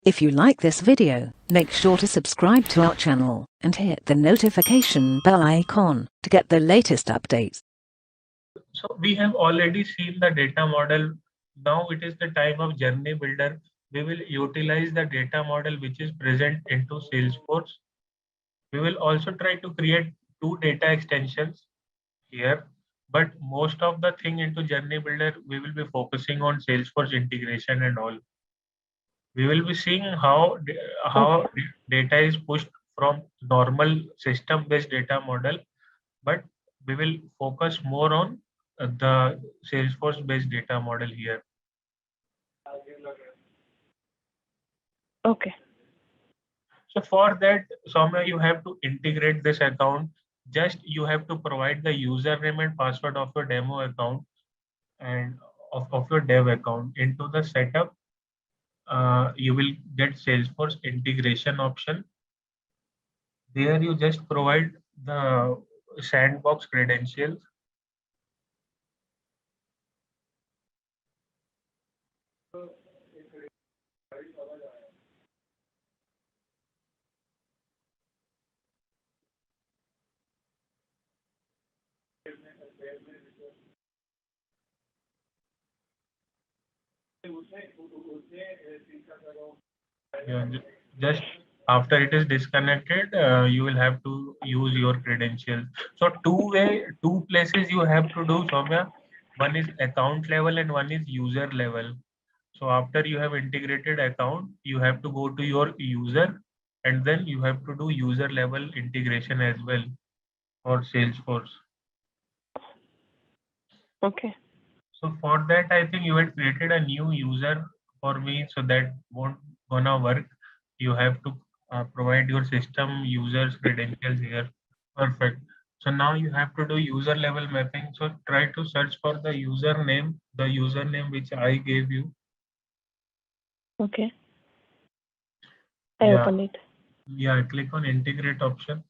If you like this video, make sure to subscribe to our channel and hit the notification bell icon to get the latest updates. So we have already seen the data model. Now it is the time of journey builder. We will utilize the data model which is present into Salesforce. We will also try to create two data extensions here, but most of the thing into journey builder, we will be focusing on Salesforce integration and all. We will be seeing how data is pushed from normal system based data model, but we will focus more on the Salesforce based data model here. Okay. So for that, Soumya, you have to integrate this account. Just you have to provide the username and password of your demo account and of your dev account into the setup. You will get Salesforce integration option. There you just provide the sandbox credentials. Yeah, just after it is disconnected, you will have to use your credentials. So two places you have to do, Soumya. One is account level and one is user level. So after you have integrated account, you have to go to your user and then you have to do user level integration as well for Salesforce. Okay. So for that, I think you had created a new user for me, so that won't gonna work. You have to provide your system users credentials here. Perfect. So now you have to do user level mapping. So try to search for the username which I gave you. Okay. I Yeah. opened it. Yeah, click on integrate option.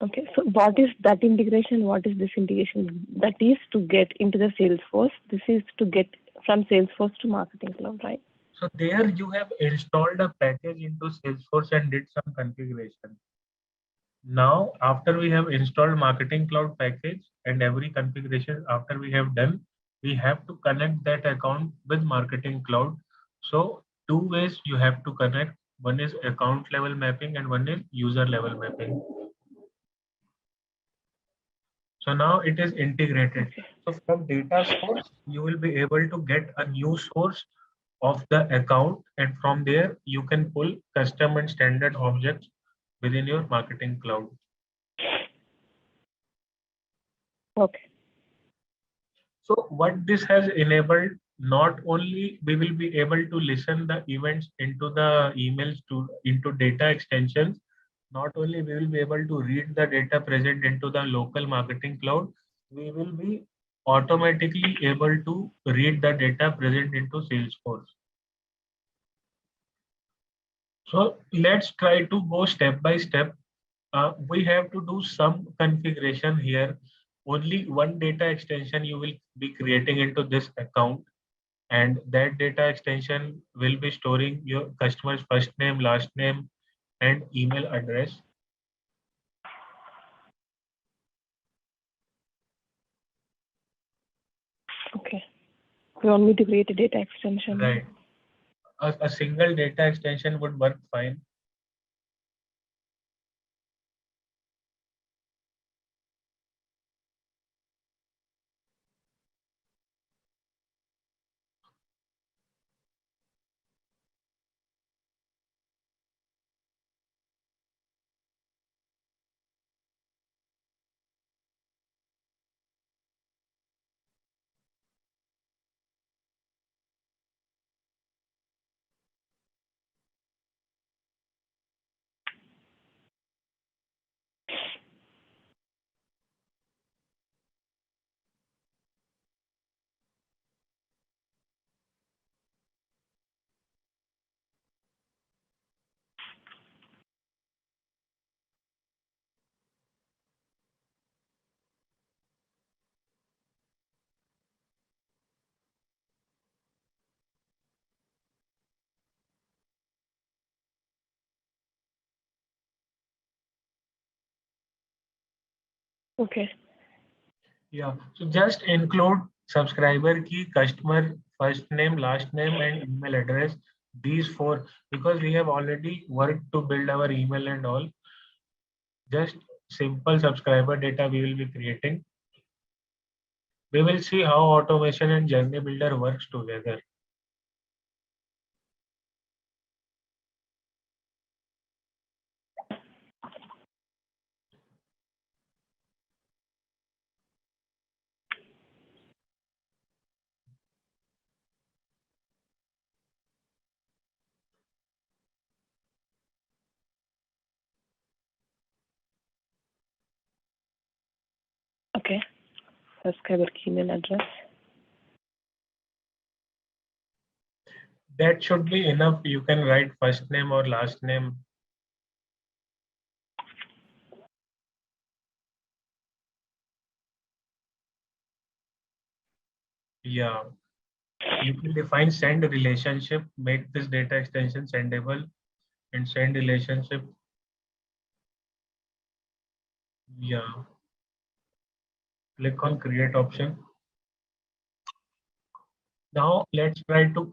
Okay. So what is that integration? What is this integration? That is to get into the Salesforce. This is to get from Salesforce to Marketing Cloud, right? So there you have installed a package into Salesforce and did some configuration. Now, after we have installed Marketing Cloud package and every configuration after we have done, we have to connect that account with Marketing Cloud. So two ways you have to connect. One is account level mapping and one is user level mapping. So now it is integrated. Okay. So from data source, you will be able to get a new source of the account, and from there you can pull custom and standard objects within your Marketing Cloud. Okay. So what this has enabled, not only we will be able to listen the events into the emails to into data extensions, not only we will be able to read the data present into the local Marketing Cloud, we will be automatically able to read the data present into Salesforce. So let's try to go step by step. We have to do some configuration here. Only one data extension you will be creating into this account, and that data extension will be storing your customer's first name, last name, and email address. Okay. You want me to create a data extension? Right. A single data extension would work fine. Okay. Yeah. So just include subscriber key, customer first name, last name, and email address. These four, because we have already worked to build our email and all. Just simple subscriber data we will be creating. We will see how automation and journey builder works together. Okay. Subscriber key email address. That should be enough. You can write first name or last name. Yeah. You can define send relationship, make this data extension sendable, and send relationship. Yeah. Click on create option. Now let's try to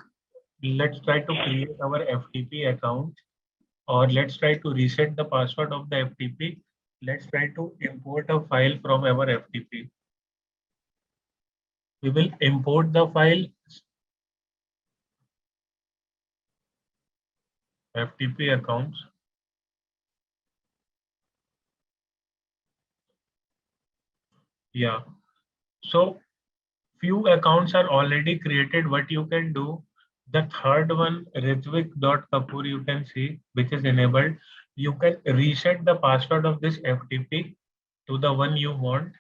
create our FTP account, or let's try to reset the password of the FTP. Let's try to import a file from our FTP. We will import the file FTP accounts. Yeah. So few accounts are already created. What you can do, the third one, Ritvik.Kapoor, you can see, which is enabled. You can reset the password of this FTP to the one you want,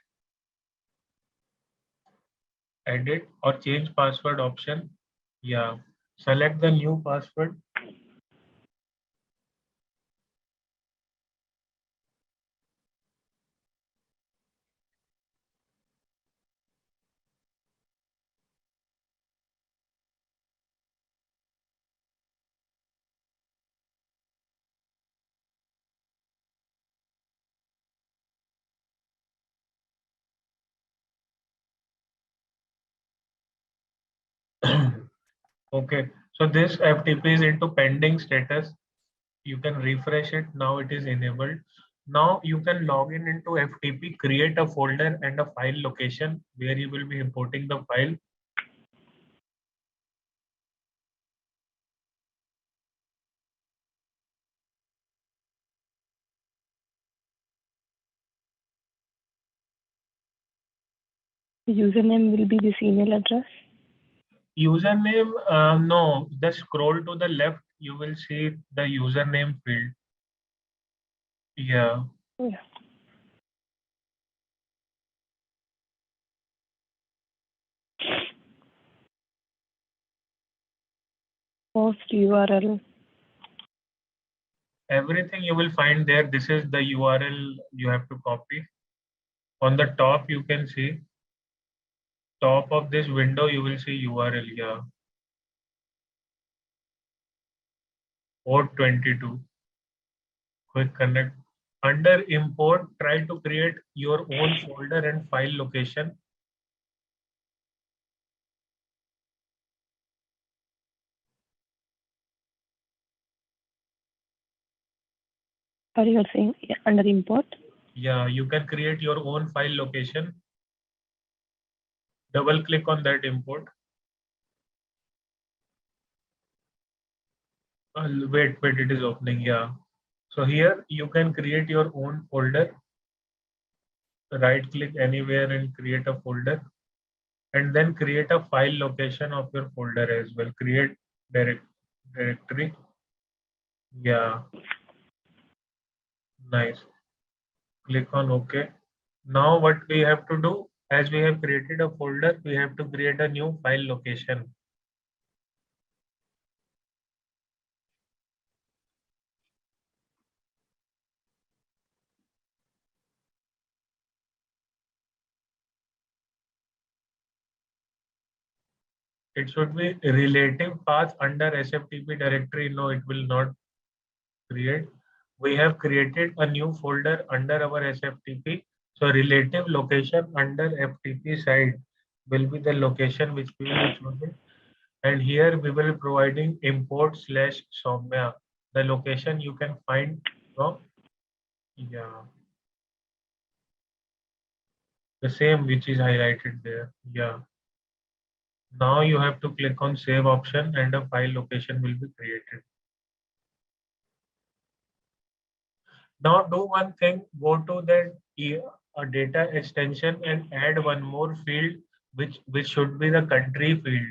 edit or change password option. Yeah. Select the new password. Okay. So this FTP is into pending status. You can refresh it. Now it is enabled. Now you can log in into FTP, create a folder and a file location where you will be importing the file. Username will be this email address. Username, no, just scroll to the left. You will see the username field. Yeah. Yeah. Post URL. Everything you will find there. This is the URL you have to copy. On the top, you can see top of this window, you will see URL here. Port 22. Quick connect. Under import, try to create your own folder and file location. Or you are saying under import? Yeah, you can create your own file location. Double click on that import. Wait, it is opening. Yeah. So here you can create your own folder. Right click anywhere and create a folder. And then create a file location of your folder as well. Create directory. Yeah, nice. Click on OK. Now what we have to do, as we have created a folder, we have to create a new file location. It should be relative path under SFTP directory. No, it will not create. We have created a new folder under our SFTP. So relative location under FTP side will be the location which we will be choosing. And here we will be providing import slash Soumya, the location you can find from, yeah, the same which is highlighted there. Yeah. Now you have to click on save option and a file location will be created. Now do one thing, go to the data extension and add one more field which should be the country field.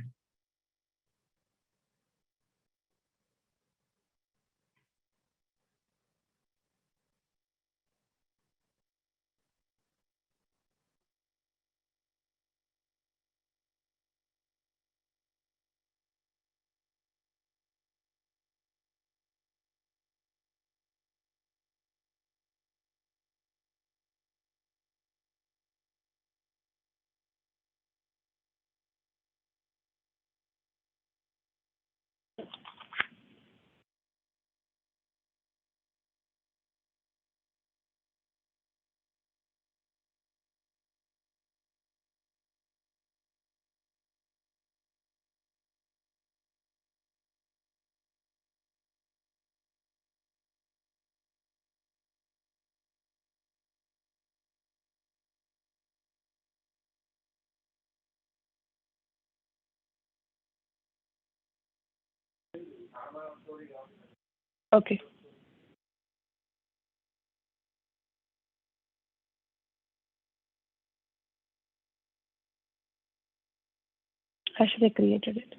Okay. Actually, I created it.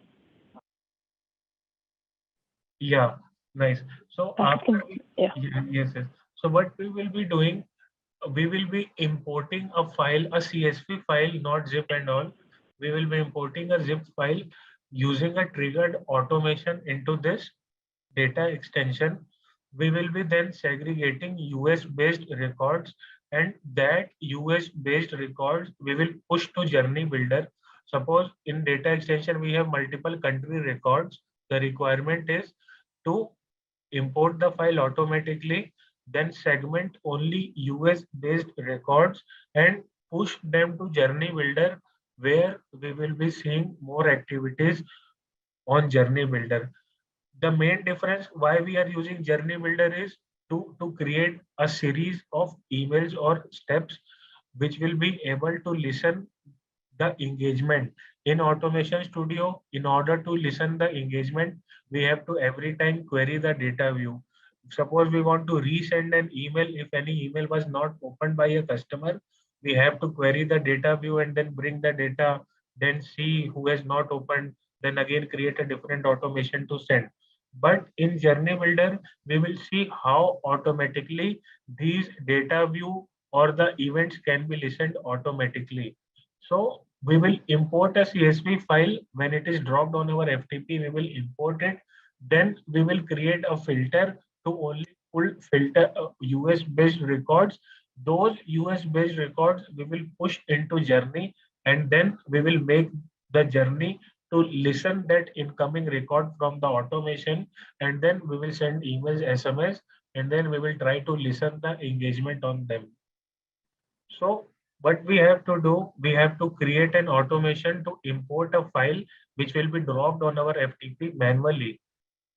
Yeah, nice. So after Yeah. yes, yes. So what we will be doing, we will be importing a file, a CSV file, not zip and all. We will be importing a zip file using a triggered automation into this data extension. We will be then segregating US based records, and that US based records we will push to journey builder. Suppose in data extension we have multiple country records. The requirement is to import the file automatically, then segment only US based records and push them to journey builder, where we will be seeing more activities on journey builder. The main difference why we are using journey builder is to create a series of emails or steps which will be able to listen the engagement. In automation studio, in order to listen the engagement, we have to every time query the data view. Suppose we want to resend an email, if any email was not opened by a customer, we have to query the data view and then bring the data, then see who has not opened, then again create a different automation to send. But in journey builder, we will see how automatically these data view or the events can be listened automatically. So we will import a CSV file. When it is dropped on our FTP, we will import it. Then we will create a filter to only pull filter US based records. Those US based records we will push into journey, and then we will make the journey to listen that incoming record from the automation, and then we will send emails, SMS, and then we will try to listen the engagement on them. So what we have to do, we have to create an automation to import a file which will be dropped on our FTP manually.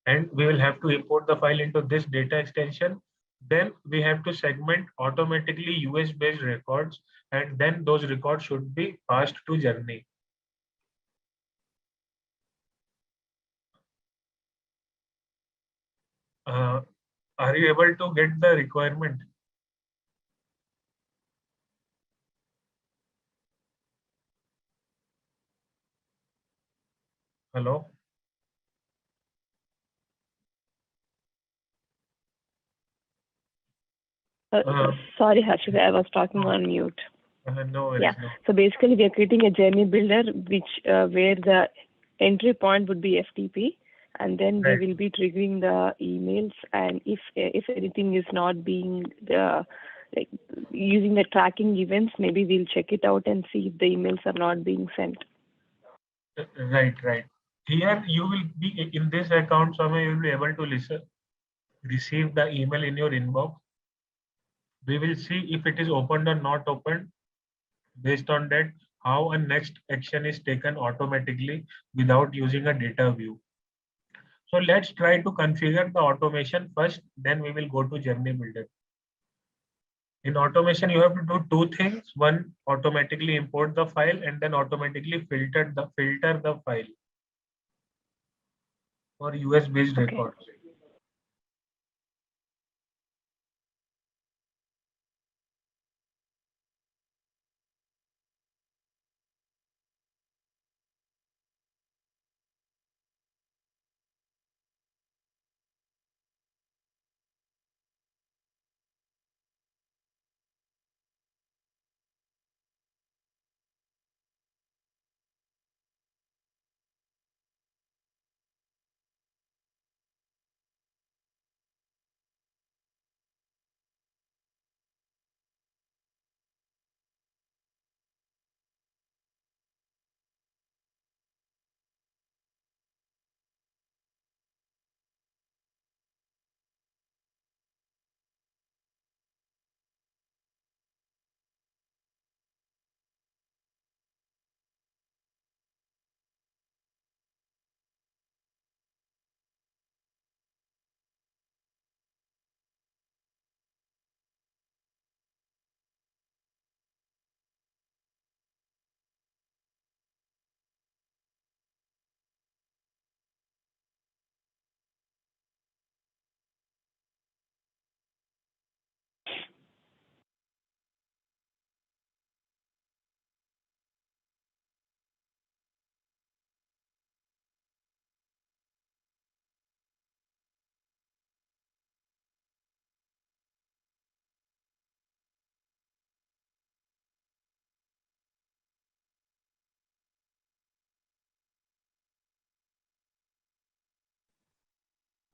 And we will have to import the file into this data extension. Then we have to segment automatically US based records, and then those records should be passed to journey. Are you able to get the requirement? Hello? Sorry, Harshita, I was talking on mute. No worries. Yeah. No. So basically, we are creating a journey builder, which where the entry point would be FTP, and then Right. we will be triggering the emails. And if anything is not being like using the tracking events, maybe we'll check it out and see if the emails are not being sent. Right, right. Here you will be in this account, somewhere you will be able to listen, receive the email in your inbox. We will see if it is opened or not opened. Based on that, how a next action is taken automatically without using a data view. So let's try to configure the automation first, then we will go to Journey Builder. In automation, you have to do two things. One, automatically import the file and then automatically filter the file for US based Okay. records.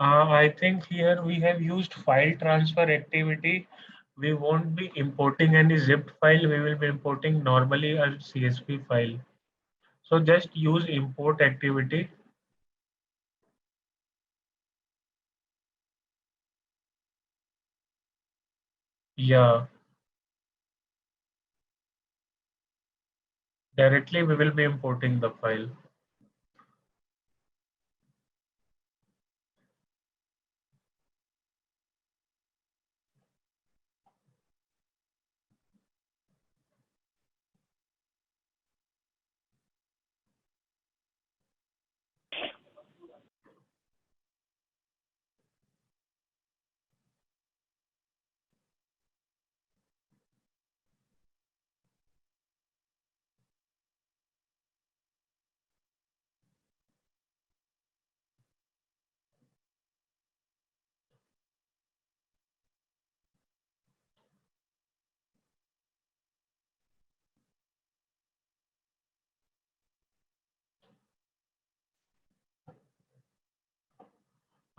I think here we have used file transfer activity. We won't be importing any zipped file. We will be importing normally a CSV file. So just use import activity. Yeah, directly we will be importing the file.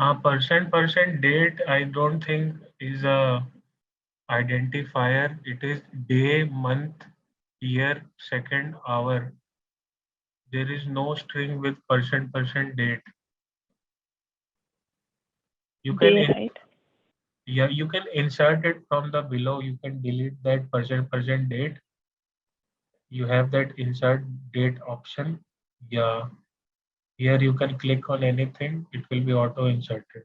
Percent date, I don't think is a identifier. It is day, month, year, second, hour. There is no string with percent date. You can Day, right? Yeah, you can insert it from the below. You can delete that percent date. You have that insert date option. Yeah, here you can click on anything. It will be auto inserted.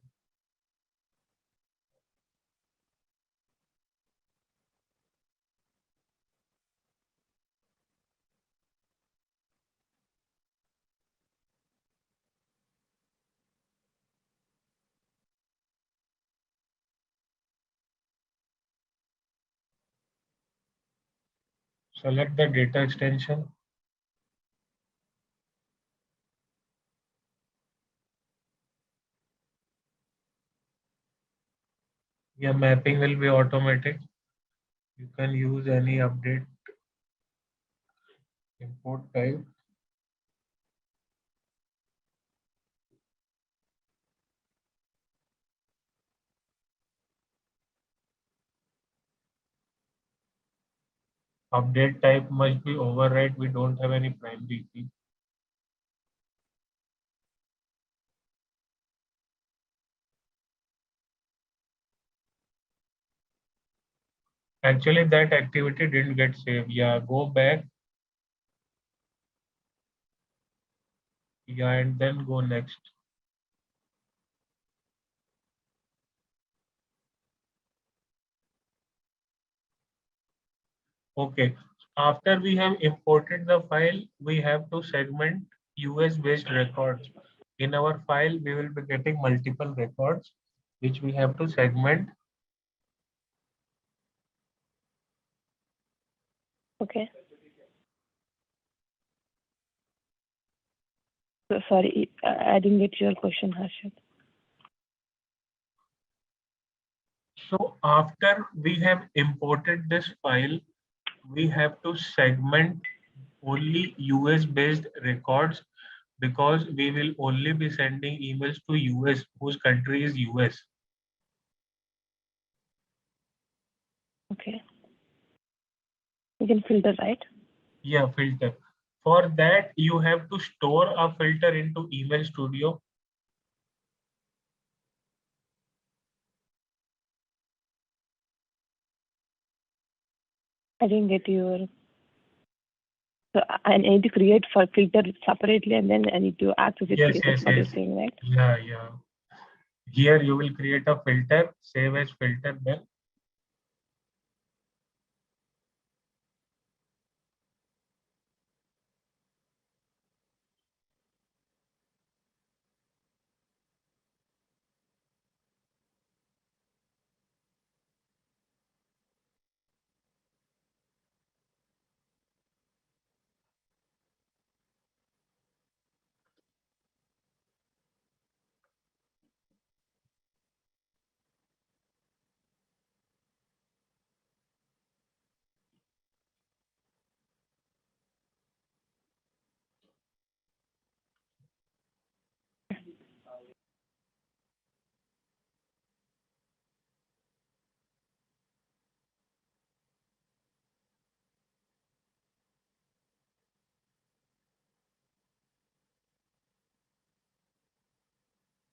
Select the data extension. Yeah, mapping will be automatic. You can use any update import type. Update type must be override. We don't have any primary key. Actually, that activity didn't get saved. Yeah, go back. Yeah, and then go next. Okay. After we have imported the file, we have to segment US based records. In our file, we will be getting multiple records, which we have to segment. Okay. So sorry, I didn't get your question, Harshit. So after we have imported this file, we have to segment only US based records because we will only be sending emails to US whose country is US. Okay. You can filter, right? Yeah, filter. For that, you have to store a filter into Email Studio. I didn't get your. So I need to create for filter separately, and then I need to access it Yes, here. That's yes, what you're yes. saying, right? Yeah, yeah. Here you will create a filter, save as filter, then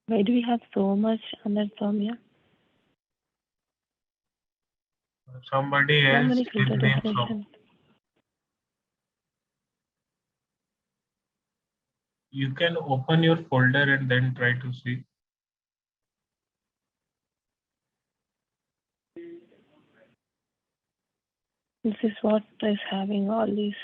Why do we have so much under Soumya? somebody So else many is filter named so. definitions. You can open your folder and then try to see. This is what is having all these.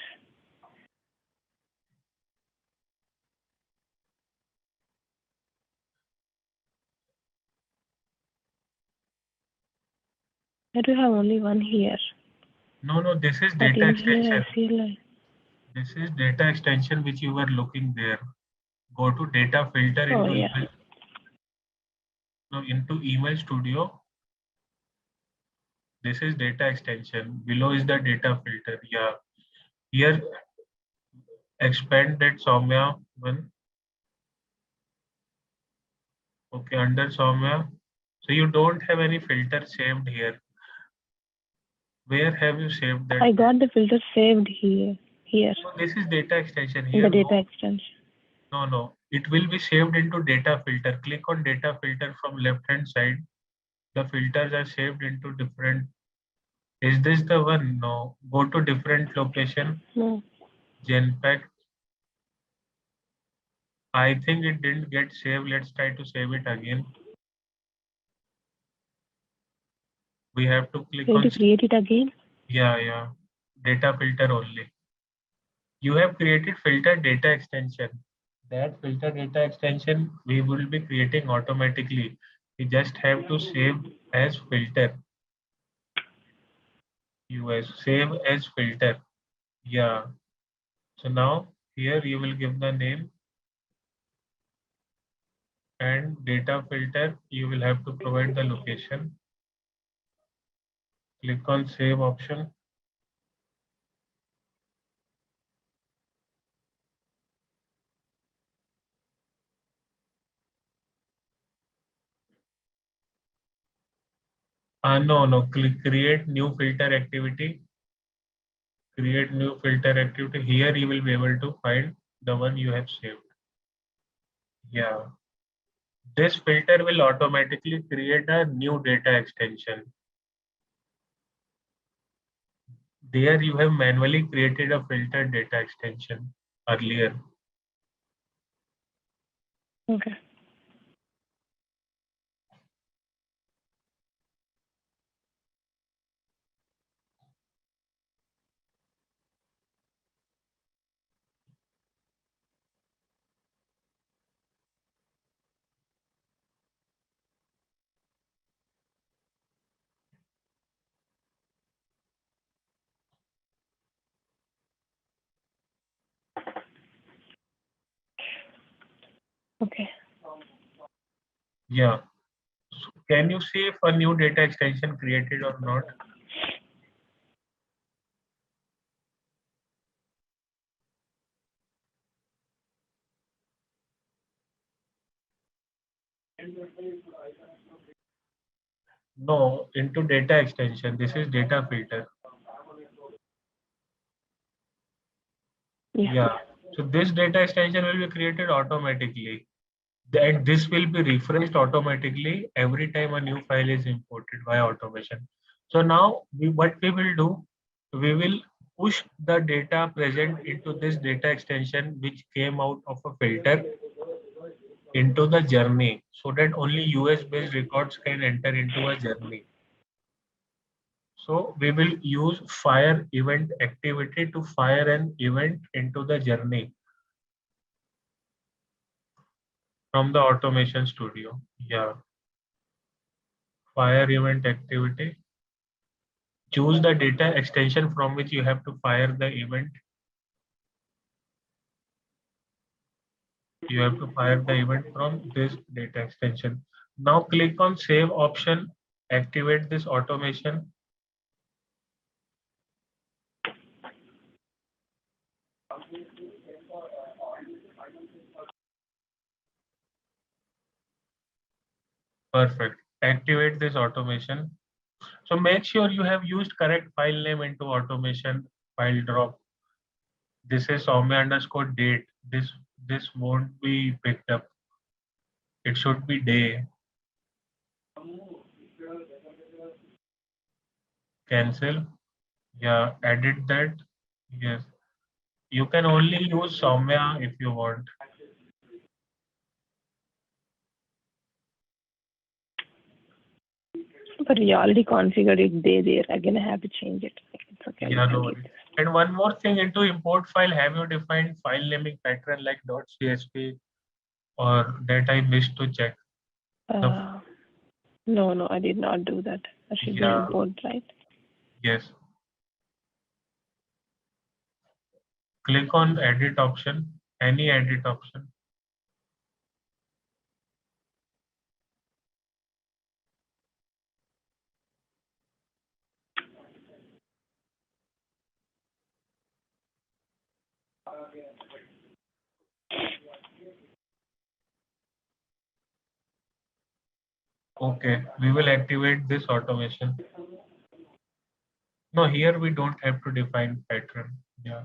I do have only one here, No, no, this is but data in here extension. I see like. This is data extension which you were looking there. Go to data filter Oh into yeah. email. No, into Email Studio. This is data extension. Below is the data filter. Yeah. Here expand that Soumya one. Okay, under Soumya. So you don't have any filter saved here. Where have you saved that I filter? got the filter saved here. Here No, this is data extension. in the Here, data go. extension. No, no. It will be saved into data filter. Click on data filter from left hand side. The filters are saved into different. Is this the one? No. Go to different location. No. Genpact. I think it didn't get saved. Let's try to save it again. We have to click So I need on. to create it again. Yeah, yeah. Data filter only. You have created filter data extension. That filter data extension we will be creating automatically. We just have to save as filter. US save as filter. Yeah. So now here you will give the name and data filter. You will have to provide the location. Click on save option. No, no. Click create new filter activity. Create new filter activity. Here you will be able to find the one you have saved. Yeah. This filter will automatically create a new data extension. There you have manually created a filtered data extension earlier. Okay. Okay. Yeah. So can you see if a new data extension created or not? No, into data extension. This is data filter. Yeah. Yeah. So this data extension will be created automatically. And this will be refreshed automatically every time a new file is imported by automation. So now what we will do, we will push the data present into this data extension which came out of a filter into the journey so that only US based records can enter into a journey. So we will use fire event activity to fire an event into the journey from the automation studio. Yeah, fire event activity. Choose the data extension from which you have to fire the event. You have to fire the event from this data extension. Now click on save option, activate this automation. Perfect. Activate this automation. So make sure you have used correct file name into automation file drop. This is Soumya underscore date. This won't be picked up. It should be day. Cancel. Yeah, edit that. Yes. You can only use Soumya if you want. But we already configured it there. Again, I have to change it. It's okay. Yeah, no I'll leave worries. this. And one more thing, into import file, have you defined file naming pattern like .csv or that I missed to check? The No, I did not do that. I should be yeah, import, right? yes. Click on edit option, any edit option. Okay, we will activate this automation. No, here we don't have to define pattern. Yeah,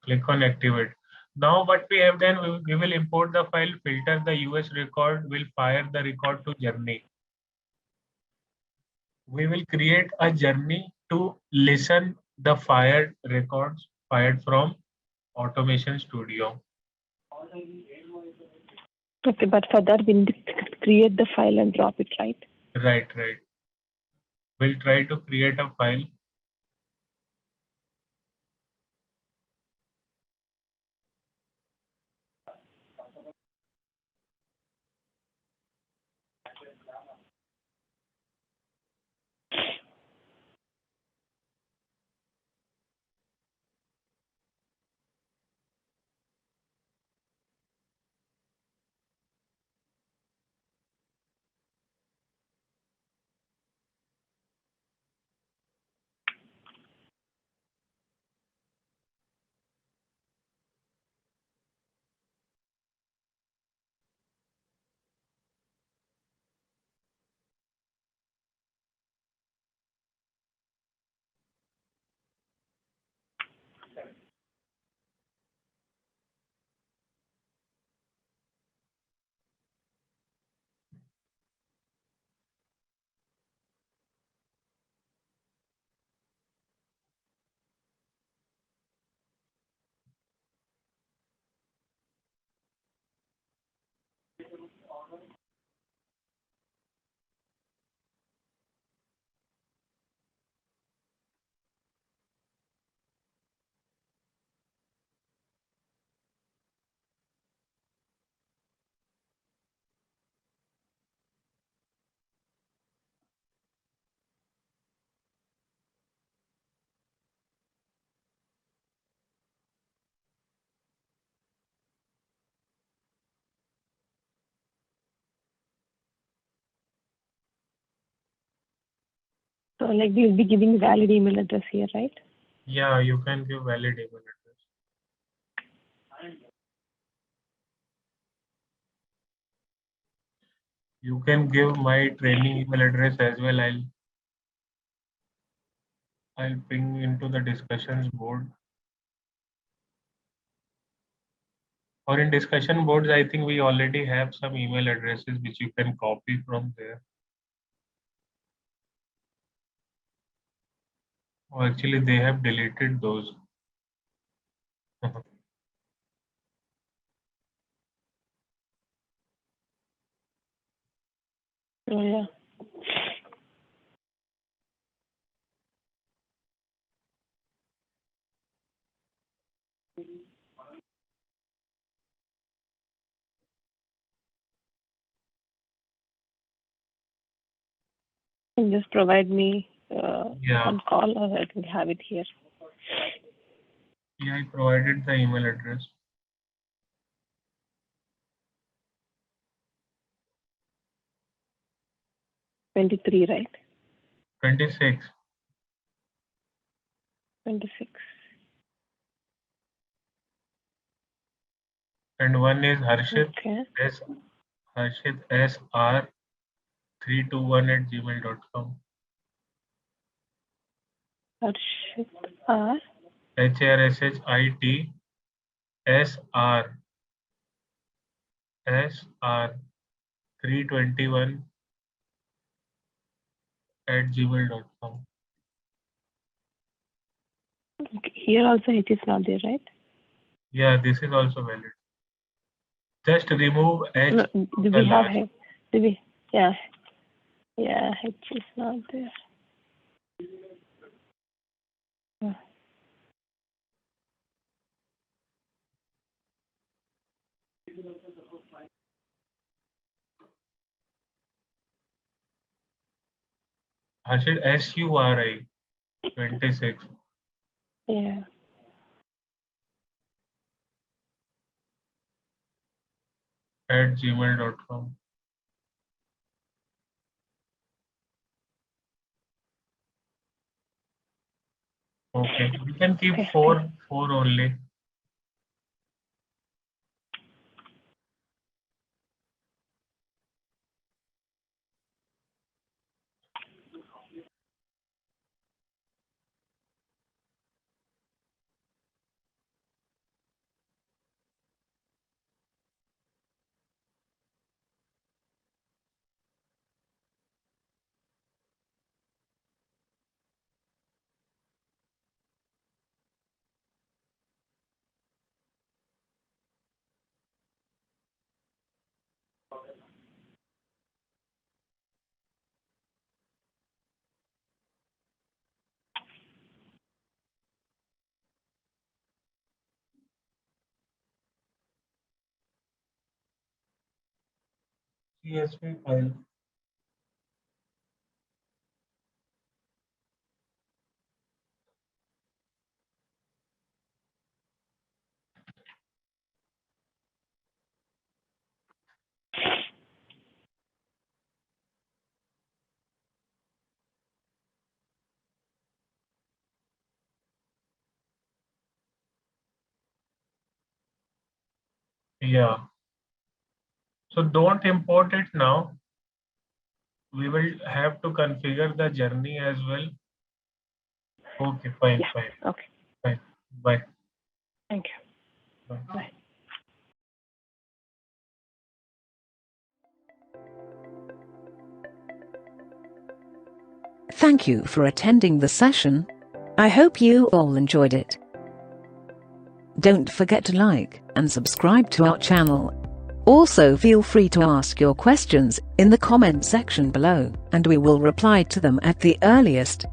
click on activate. Now what we have done, we will import the file, filter the US record, will fire the record to journey. We will create a journey to listen the fired records fired from automation studio. Okay, but for that, we need to create the file and drop it, right? Right. We'll try to create a file. So like we'll be giving valid email address here, right? Yeah, you can give valid email address. You can give my training email address as well. I'll ping into the discussions board. Or in discussion boards, I think we already have some email addresses which you can copy from there. Or actually, they have deleted those. Oh yeah. And just provide me Yeah. on call, or I will have it here. Yeah, I provided the email address. 23, right? 26. 26. And one is Harshit Okay. Harshit SR321@gmail.com. Harshit R. HRSHIT SR321@gmail.com. Okay. Here also it is not there, right? Yeah, this is also valid. Just remove H. No, do we have H? Do we? Yeah. Yeah, H is not there. Harshit SURI 26 Yeah. @gmail.com. Okay, we can keep Okay. four only. CSV file. Yeah. So don't import it now. We will have to configure the journey as well. Okay, fine, Yeah. fine, Okay. fine. Bye. Thank you. Bye. Bye. Thank you for attending the session. I hope you all enjoyed it. Don't forget to like and subscribe to our channel. Also, feel free to ask your questions in the comment section below, and we will reply to them at the earliest.